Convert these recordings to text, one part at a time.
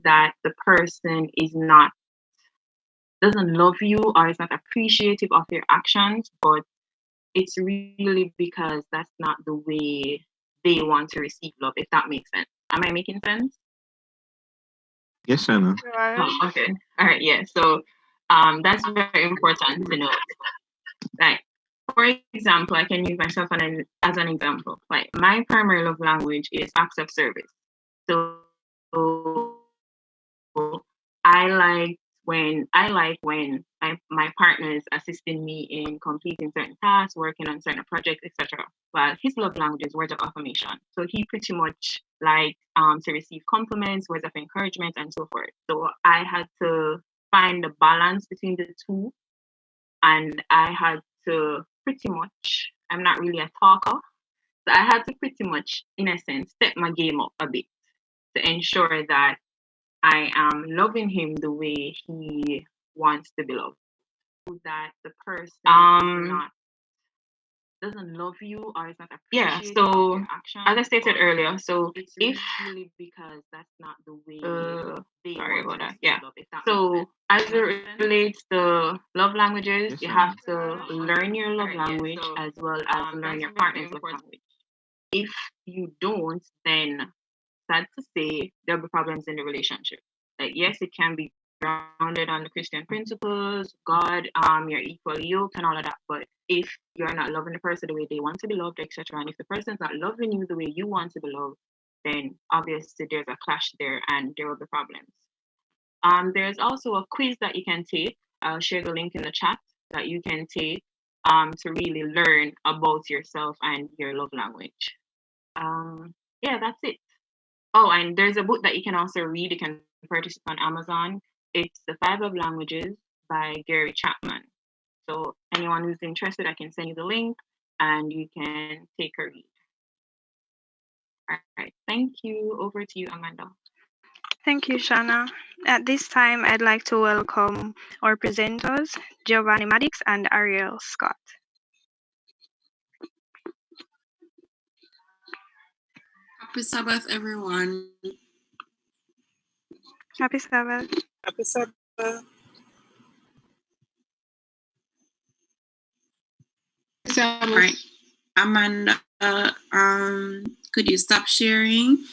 that the person doesn't love you or is not appreciative of your actions, but it's really because that's not the way they want to receive love, if that makes sense. Am I making sense? Yes, Shanna. Oh, okay. All right, yeah. So that's very important to know. Like, for example, I can use myself as an example. Like, my primary love language is acts of service. So I like when my partner is assisting me in completing certain tasks, working on certain projects, etc. Well, his love language is words of affirmation. So he pretty much like to receive compliments, words of encouragement, and so forth. So I had to find the balance between the two, and I had to pretty much. I'm not really a talker, so I had to pretty much, in a sense, step my game up a bit to ensure that I am loving him the way he wants to be loved. That the person doesn't love you or is not appreciative of your actions. As I stated earlier, so it's really because that's not the way they sorry about that. Yeah. So as it relates to love languages, you have to learn your love language as well as learn your partner's love language. If you don't, then sad to say there'll be problems in the relationship. Like yes, it can be grounded on the Christian principles, God, you're equally yoked and all of that. But if you're not loving the person the way they want to be loved, etc., and if the person's not loving you the way you want to be loved, then obviously there's a clash there and there will be problems. There's also a quiz that you can take. I'll share the link in the chat that you can take to really learn about yourself and your love language. Yeah, that's it. Oh, and there's a book that you can also read. You can purchase it on Amazon. It's The Five Love Languages by Gary Chapman. So anyone who's interested, I can send you the link and you can take a read. All right. Thank you. Over to you, Amanda. Thank you, Shanna. At this time, I'd like to welcome our presenters, Giovanni Maddox and Ariel Scott. Happy Sabbath, everyone. Happy Sabbath. Happy Sabbath. All right. Amanda, could you stop sharing,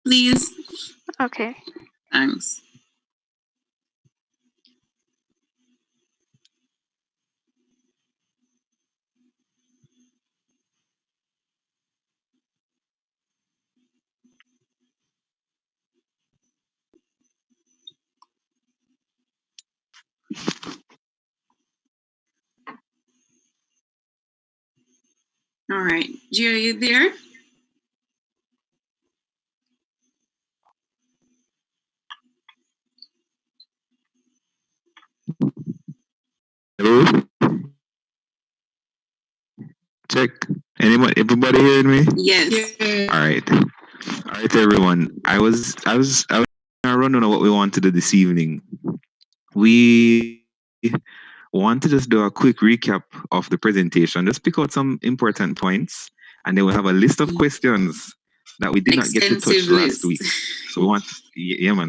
please? Okay. Thanks. All right. Gio, are you there? Hello? Check. Everybody hearing me? Yes. All right, everyone. I was running on what we want to do this evening. We want to just do a quick recap of the presentation, just pick out some important points, and then we'll have a list of questions that we did not get to touch last week. So we want,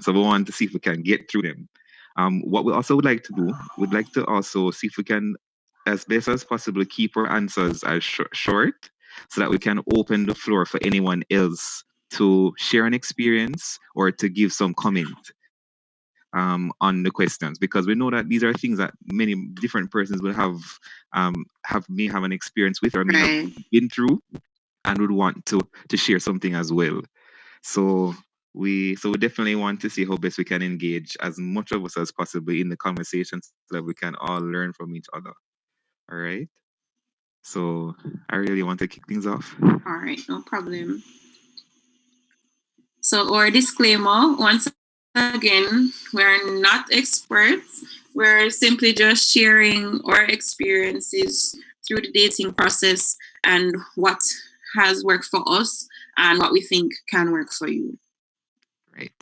So we want to see if we can get through them. What we also would like to do, we'd like to also see if we can, as best as possible, keep our answers as short, so that we can open the floor for anyone else to share an experience or to give some comment on the questions, because we know that these are things that many different persons will may have an experience with or may have been through and would want to share something as well. So we definitely want to see how best we can engage as much of us as possible in the conversation so that we can all learn from each other. All right. So I really want to kick things off. All right, no problem. So our disclaimer, once again, we're not experts. We're simply just sharing our experiences through the dating process and what has worked for us and what we think can work for you. Right.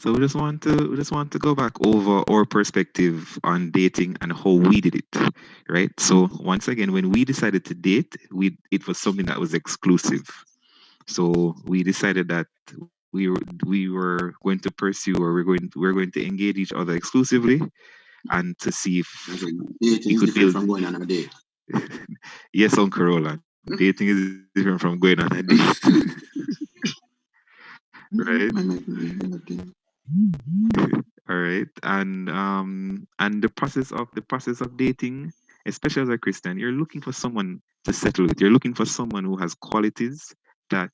So we just want to go back over our perspective on dating and how we did it, right? So once again, when we decided to date, it was something that was exclusive. So we decided that we were going to pursue, or we're going to engage each other exclusively, and to see if Dating we is could different build. from going on a date. Yes, Uncle Roland. Dating is different from going on a date. Right? All right. And the process of dating, especially as a Christian, you're looking for someone to settle with. You're looking for someone who has qualities that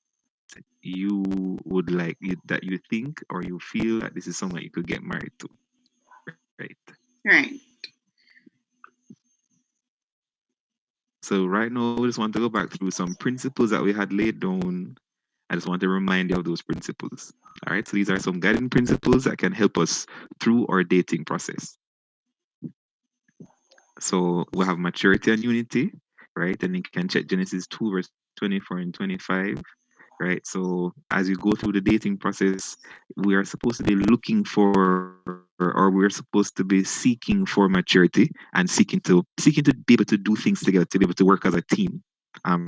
you would like, that you think or you feel that this is someone you could get married to. Right. Right. So right now we just want to go back through some principles that we had laid down. I just want to remind you of those principles. All right. So these are some guiding principles that can help us through our dating process. So we have maturity and unity, right? And you can check Genesis 2, verse 24 and 25, right? So as you go through the dating process, we are supposed to be looking for, or we're supposed to be seeking for maturity and seeking to be able to do things together, to be able to work as a team,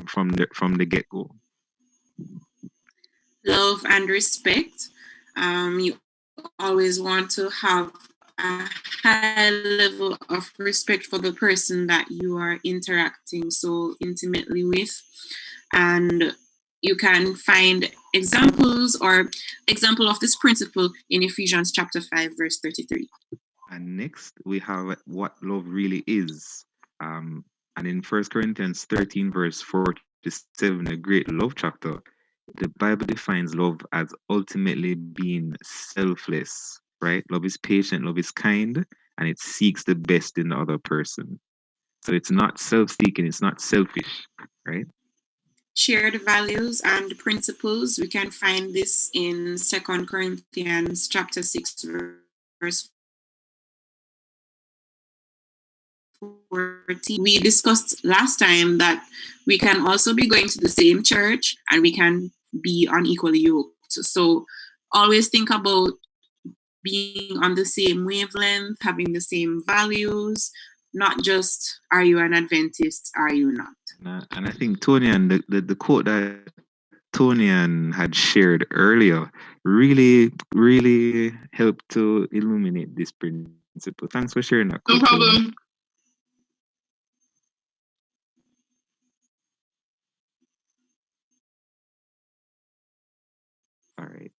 from the get-go. Love and respect. You always want to have a high level of respect for the person that you are interacting so intimately with. And you can find example of this principle in Ephesians chapter 5, verse 33. And next, we have what love really is. And in 1 Corinthians 13, verse 4-7, a great love chapter, the Bible defines love as ultimately being selfless, right? Love is patient, love is kind, and it seeks the best in the other person. So it's not self-seeking, it's not selfish, right? Shared values and principles. We can find this in 2 Corinthians chapter 6, verse 14. We discussed last time that we can also be going to the same church and we can be unequally yoked. So always think about being on the same wavelength, having the same values, not just are you an Adventist, are you not? And I think Tony, and the quote that Tony had shared earlier really, really helped to illuminate this principle. Thanks for sharing that. No problem. All right.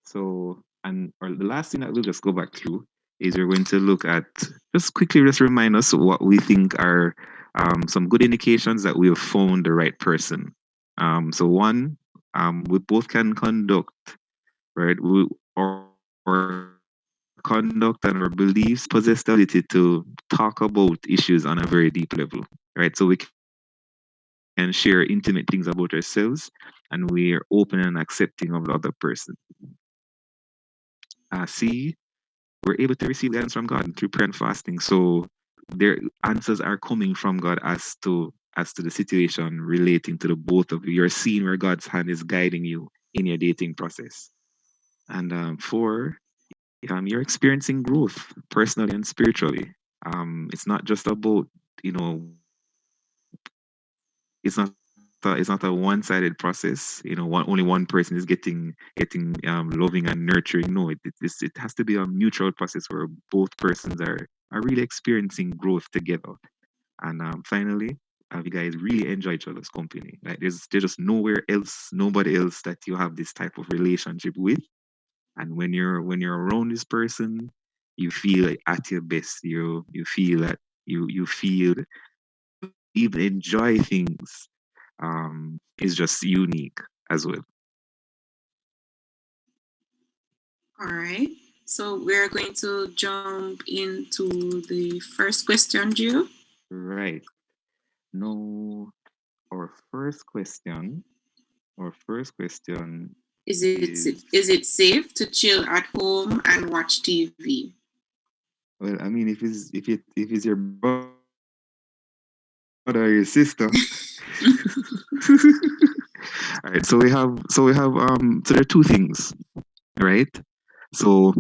So, or the last thing that we'll just go back through is we're going to look at, just quickly just remind us what we think are some good indications that we have found the right person. So one, we both can conduct, right? Our conduct and our beliefs possess the ability to talk about issues on a very deep level, right? So we can share intimate things about ourselves, and we are open and accepting of the other person. C, we're able to receive guidance from God through prayer and fasting. So their answers are coming from God as to the situation relating to the both of you. You're seeing where God's hand is guiding you in your dating process. And 4, you're experiencing growth personally and spiritually. It's not just about, it's not a one-sided process. Only one person is getting loving and nurturing. No, it has to be a mutual process where both persons are really experiencing growth together. And finally, you guys really enjoy each other's company. Like there's just nobody else that you have this type of relationship with. And when you're around this person, you feel like at your best. You feel that you feel even enjoy things. Is just unique as well. All right. So we're going to jump into the first question, Gio. Right. No, our first question Is it safe to chill at home and watch TV? well, I mean, if it's your brother or your sister. All right, so there are two things, right? So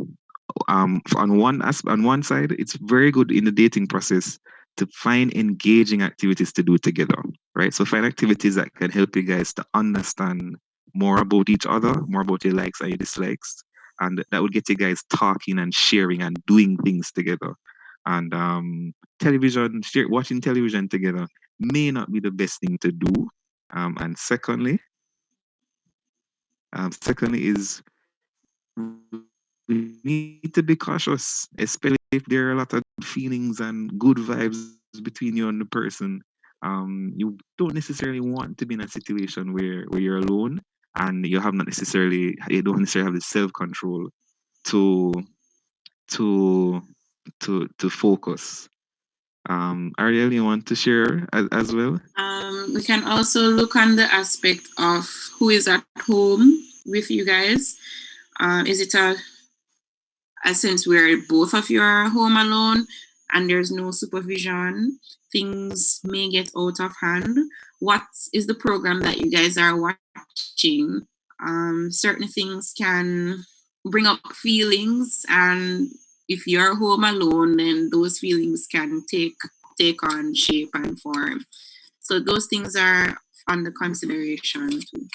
on one side, it's very good in the dating process to find engaging activities to do together, right? So find activities that can help you guys to understand more about each other, more about your likes and your dislikes. And that would get you guys talking and sharing and doing things together. And watching television together may not be the best thing to do. And secondly is we need to be cautious, especially if there are a lot of feelings and good vibes between you and the person. You don't necessarily want to be in a situation where you're alone and you don't necessarily have the self control to to to focus. Ariel, you want to share as well? We can also look on the aspect of who is at home with you guys. Is it a sense where both of you are home alone and there's no supervision? Things may get out of hand. What is the program that you guys are watching? Certain things can bring up feelings, and if you're home alone, then those feelings can take on shape and form. So those things are under consideration too.